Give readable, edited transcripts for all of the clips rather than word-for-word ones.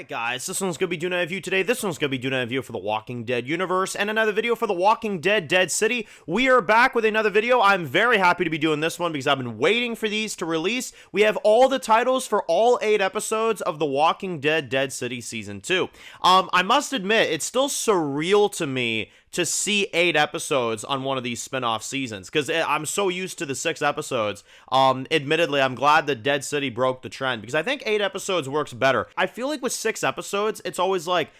Alright guys, this one's going to be doing a review today. This one's going to be doing a review for the Walking Dead universe and another video for the Walking Dead Dead City. We are back with another video. I'm very happy to be doing this one because I've been waiting for these to release. We have all the titles for all 8 episodes of the Walking Dead Dead City Season 2. I must admit, it's still surreal to me to see 8 episodes on one of these spin-off seasons, because I'm so used to the 6 episodes. Admittedly, I'm glad that Dead City broke the trend, because I think 8 episodes works better. I feel like with 6 episodes, it's always like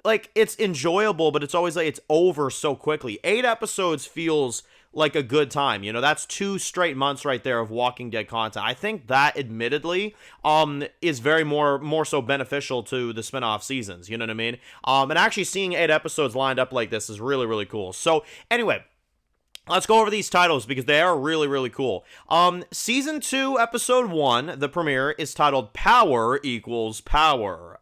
it's enjoyable, but it's always like it's over so quickly. 8 episodes feels like a good time. You know, that's 2 straight months right there of Walking Dead content. I think that admittedly is very more so beneficial to the spin-off seasons, you know what I mean? And actually seeing 8 episodes lined up like this is really, really cool. So anyway, let's go over these titles because they are really, really cool. Season 2, Episode 1, the premiere, is titled Power Equals Power.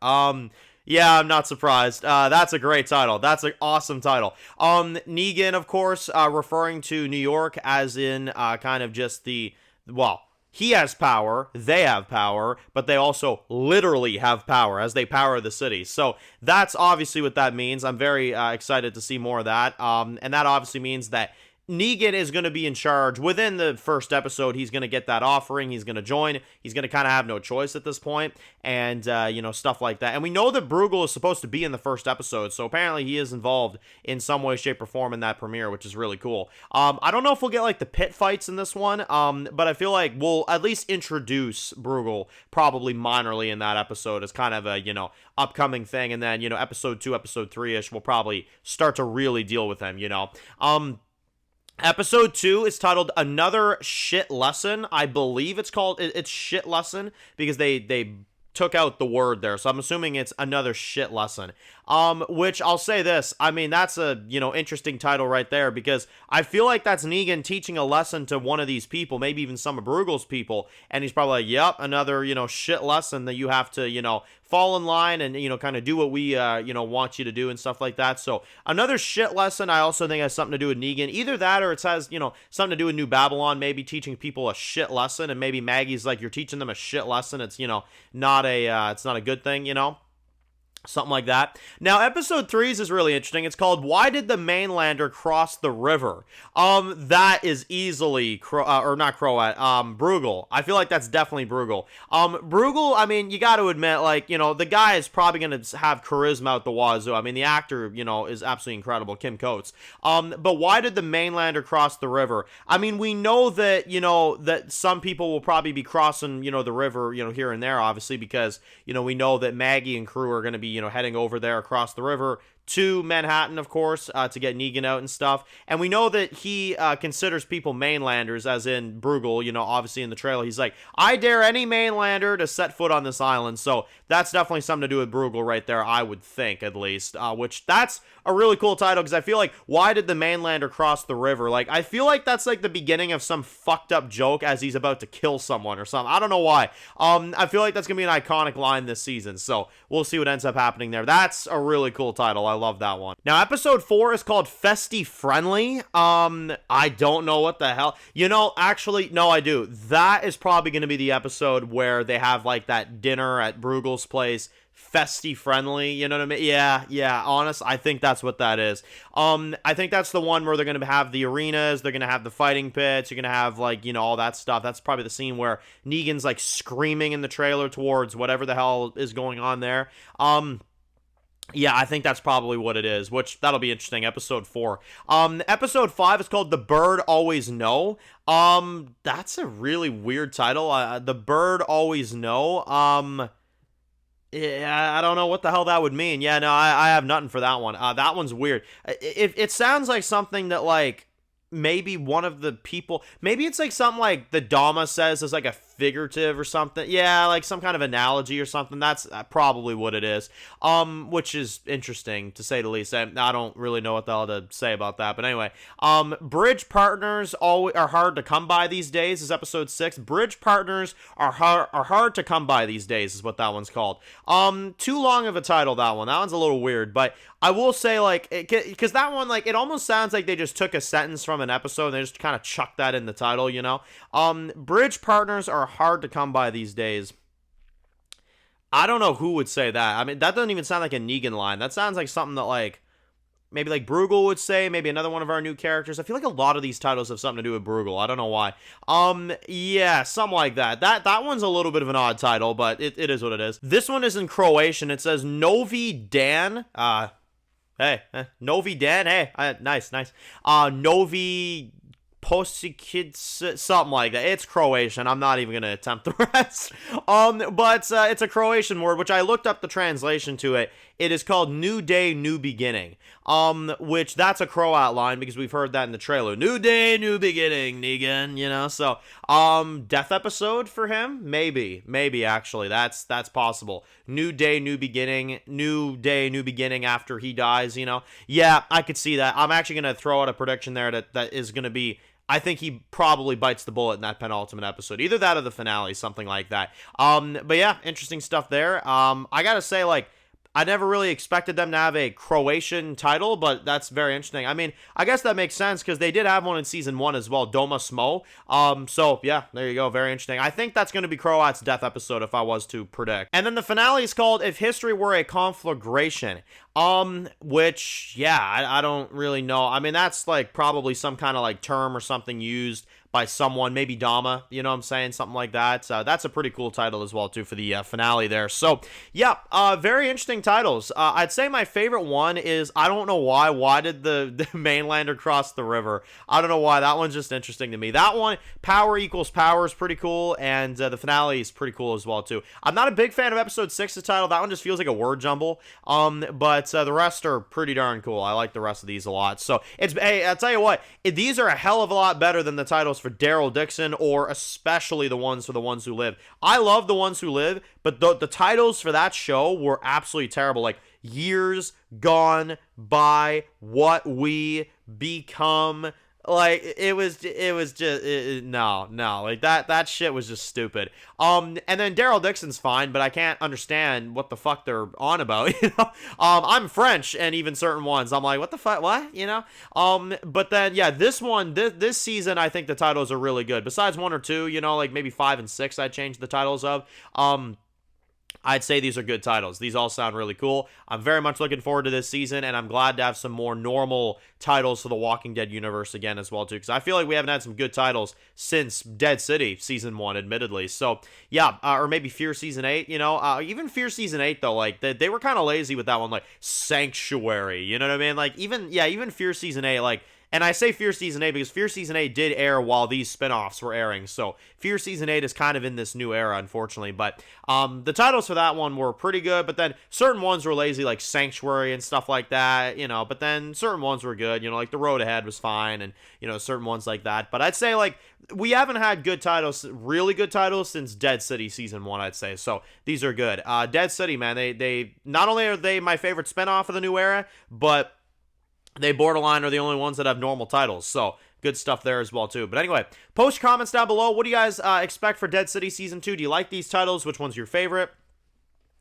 Yeah, I'm not surprised. That's a great title. That's an awesome title. Negan, of course, referring to New York as in kind of just the, well, he has power, they have power, but they also literally have power as they power the city. So that's obviously what that means. I'm very excited to see more of that. And that obviously means that Negan is going to be in charge. Within the first episode, he's going to get that offering. He's going to join. He's going to kind of have no choice at this point, and, you know, stuff like that. And we know that Bruegel is supposed to be in the first episode, so apparently he is involved in some way, shape, or form in that premiere, which is really cool. I don't know if we'll get, like, the pit fights in this one, but I feel like we'll at least introduce Bruegel probably minorly in that episode as kind of a, you know, upcoming thing, and then, you know, episode 2, episode 3-ish, we'll probably start to really deal with him, you know. Episode 2 is titled Another Shit Lesson. I believe it's called, it's Shit Lesson, because they took out the word there, so I'm assuming it's Another Shit Lesson. Which I'll say this, I mean, that's a, you know, interesting title right there, because I feel like that's Negan teaching a lesson to one of these people, maybe even some of Bruegel's people, and he's probably like, yep, another, you know, shit lesson that you have to, you know, fall in line and, you know, kind of do what we, you know, want you to do and stuff like that. So another shit lesson, I also think has something to do with Negan. Either that or it has, you know, something to do with New Babylon, maybe teaching people a shit lesson, and maybe Maggie's like, you're teaching them a shit lesson. It's, you know, not a good thing, you know? Something like that. Now, episode 3 is really interesting. It's called Why Did the Mainlander Cross the River? That is easily, Bruegel. I feel like that's definitely Bruegel. Bruegel, I mean, you got to admit, like, you know, the guy is probably going to have charisma out the wazoo. I mean, the actor, you know, is absolutely incredible, Kim Coates. But why did the Mainlander cross the river? I mean, we know that, you know, that some people will probably be crossing, you know, the river, you know, here and there, obviously, because, you know, we know that Maggie and crew are going to be, you know, heading over there across the river to Manhattan, of course, to get Negan out and stuff. And we know that he considers people mainlanders, as in Bruegel, you know, obviously in the trailer. He's like, I dare any mainlander to set foot on this island. So that's definitely something to do with Bruegel right there, I would think, at least. Which, that's a really cool title, because I feel like, why did the mainlander cross the river? Like, I feel like that's like the beginning of some fucked up joke as he's about to kill someone or something. I don't know why. I feel like that's going to be an iconic line this season. So we'll see what ends up happening there. That's a really cool title. I love that one. Now, episode 4 is called Festy Friendly. I don't know what the hell. You know, actually, no, I do. That is probably going to be the episode where they have, like, that dinner at Bruegel's place. Festy Friendly, you know what I mean? Yeah, honest, I think that's what that is. I think that's the one where they're going to have the arenas, they're going to have the fighting pits, you're going to have, like, you know, all that stuff. That's probably the scene where Negan's, like, screaming in the trailer towards whatever the hell is going on there. Yeah, I think that's probably what it is, which that'll be interesting. Episode 4. Episode 5 is called The Bird Always Know. That's a really weird title. The Bird Always Know. Yeah, I don't know what the hell that would mean. Yeah, no, I have nothing for that one. That one's weird. It sounds like something that, like, maybe one of the people, maybe it's like something like the Dama says is like a figurative or something. Yeah, like some kind of analogy or something. That's probably what it is. Which is interesting to say the least. I don't really know what the hell to say about that. But anyway, bridge partners are hard to come by these days is episode 6. Bridge partners are hard to come by these days is what that one's called. Too long of a title, that one. That one's a little weird, but I will say, like, because that one, like, it almost sounds like they just took a sentence from an episode and they just kind of chucked that in the title, you know? Bridge partners are hard to come by these days. I don't know who would say that. I mean, that doesn't even sound like a Negan line. That sounds like something that like maybe like Bruegel would say, maybe another one of our new characters. I feel like a lot of these titles have something to do with Bruegel. I don't know why. Yeah, something like that. That one's a little bit of an odd title, but it is what it is. This one is in Croatian. It says Novi Dan. Novi Dan. Hey, nice. Novi Posikits, something like that. It's Croatian. I'm not even gonna attempt the rest. But it's a Croatian word, which I looked up the translation to it. It is called New Day, New Beginning. Which that's a Croat line because we've heard that in the trailer. New Day, New Beginning, Negan, you know. So, death episode for him? Maybe actually. That's possible. New Day, New Beginning, New Day, New Beginning after he dies, you know. Yeah, I could see that. I'm actually gonna throw out a prediction there that is gonna be, I think he probably bites the bullet in that penultimate episode. Either that or the finale, something like that. But yeah, interesting stuff there. I gotta say, like, I never really expected them to have a Croatian title, but that's very interesting. I mean, I guess that makes sense because they did have one in season 1 as well, Doma Smo. So yeah, there you go. Very interesting. I think that's going to be Croat's death episode if I was to predict. And then the finale is called If History Were a Conflagration. Which, yeah, I don't really know. I mean, that's like probably some kind of like term or something used by someone, maybe Dama, you know what I'm saying? Something like that. That's a pretty cool title as well, too, for the finale there. So, yeah, very interesting titles. I'd say my favorite one is, I don't know why. Why did the mainlander cross the river? I don't know why. That one's just interesting to me. That one, Power Equals Power, is pretty cool, and the finale is pretty cool as well, too. I'm not a big fan of episode 6's title. That one just feels like a word jumble. But the rest are pretty darn cool. I like the rest of these a lot. So, hey, I'll tell you what, these are a hell of a lot better than the titles for Daryl Dixon, or especially the ones for The Ones Who Live. I love The Ones Who Live, but the titles for that show were absolutely terrible. Like, Years Gone By, What We Become. Like, it was just no, like that shit was just stupid. And then Daryl Dixon's fine, but I can't understand what the fuck they're on about, you know. I'm French, and even certain ones, I'm like, what the fuck, what, you know. But then yeah, this one, this season, I think the titles are really good. Besides 1 or 2, you know, like maybe 5 and 6, I'd change the titles of. I'd say these are good titles. These all sound really cool. I'm very much looking forward to this season, and I'm glad to have some more normal titles for the Walking Dead universe again as well, too, because I feel like we haven't had some good titles since Dead City Season 1, admittedly. So, yeah, or maybe Fear Season 8, you know? Even Fear Season 8, though, like, they were kind of lazy with that one, like, Sanctuary, you know what I mean? Like, even Fear Season 8, like, and I say Fear Season 8 because Fear Season 8 did air while these spinoffs were airing. So Fear Season 8 is kind of in this new era, unfortunately. But the titles for that one were pretty good. But then certain ones were lazy, like Sanctuary and stuff like that, you know. But then certain ones were good, you know, like The Road Ahead was fine, and, you know, certain ones like that. But I'd say, like, we haven't had good titles, really good titles, since Dead City Season 1, I'd say. So these are good. Dead City, man, they not only are they my favorite spinoff of the new era, but they borderline are the only ones that have normal titles. So good stuff there as well, too. But anyway, post comments down below. What do you guys expect for Dead City Season 2? Do you like these titles? Which one's your favorite?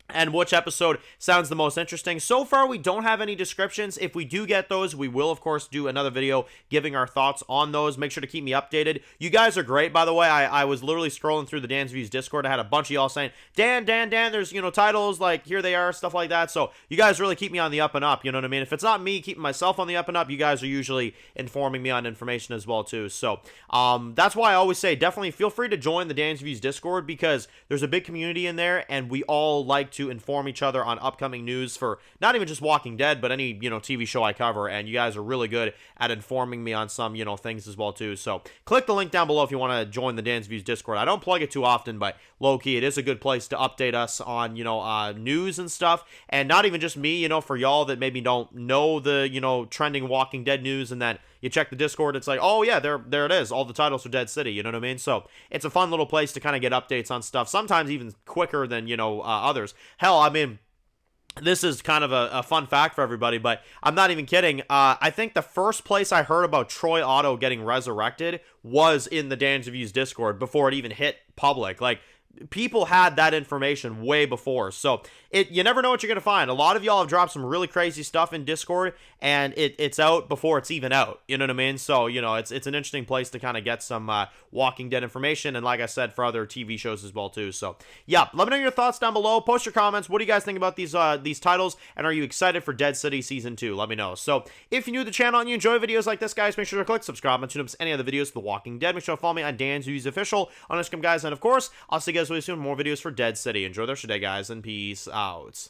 And which episode sounds the most interesting? So far, we don't have any descriptions. If we do get those, we will, of course, do another video giving our thoughts on those. Make sure to keep me updated. You guys are great, by the way. I was literally scrolling through the Dan's Views Discord. I had a bunch of y'all saying, Dan, there's, you know, titles, like, here they are, stuff like that. So you guys really keep me on the up and up, you know what I mean? If it's not me keeping myself on the up and up, you guys are usually informing me on information as well, too. So that's why I always say, definitely feel free to join the Dan's Views Discord, because there's a big community in there, and we all like to inform each other on upcoming news for not even just Walking Dead, but any, you know, TV show I cover, and you guys are really good at informing me on some, you know, things as well, too. So click the link down below if you want to join the Dan's Views Discord. I don't plug it too often, but low-key, it is a good place to update us on, you know, news and stuff, and not even just me, you know, for y'all that maybe don't know the, you know, trending Walking Dead news, and then you check the Discord, it's like, oh yeah, there it is, all the titles for Dead City, you know what I mean? So it's a fun little place to kind of get updates on stuff, sometimes even quicker than, you know, others. Hell, I mean, this is kind of a fun fact for everybody, but I'm not even kidding. I think the first place I heard about Troy Otto getting resurrected was in the Dan's Views Discord before it even hit public. Like, people had that information way before. So you never know what you're going to find. A lot of y'all have dropped some really crazy stuff in Discord, and it's out before it's even out. You know what I mean? So, you know, it's an interesting place to kind of get some Walking Dead information, and like I said, for other TV shows as well too. So yeah, let me know your thoughts down below. Post your comments. What do you guys think about these titles, and are you excited for Dead City Season 2? Let me know. So if you're new to the channel and you enjoy videos like this, guys, make sure to click subscribe and tune up to any other videos for The Walking Dead. Make sure to follow me on Danzoo's Official on Instagram, guys, and of course, I'll see you guys really soon with more videos for Dead City. Enjoy the rest of your day, guys, and peace out.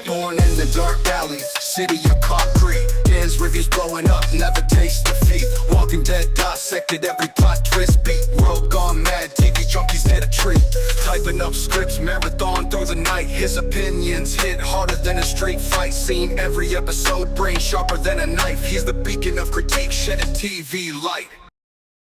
Born in the dark alleys, city of concrete. Dan's reviews blowing up, never taste defeat. Walking Dead dissected every plot twist. Beat world gone mad, TV junkies need a treat. Typing up scripts, marathon through the night. His opinions hit harder than a street fight scene. Every episode, brain sharper than a knife. He's the beacon of critique, shedding TV light.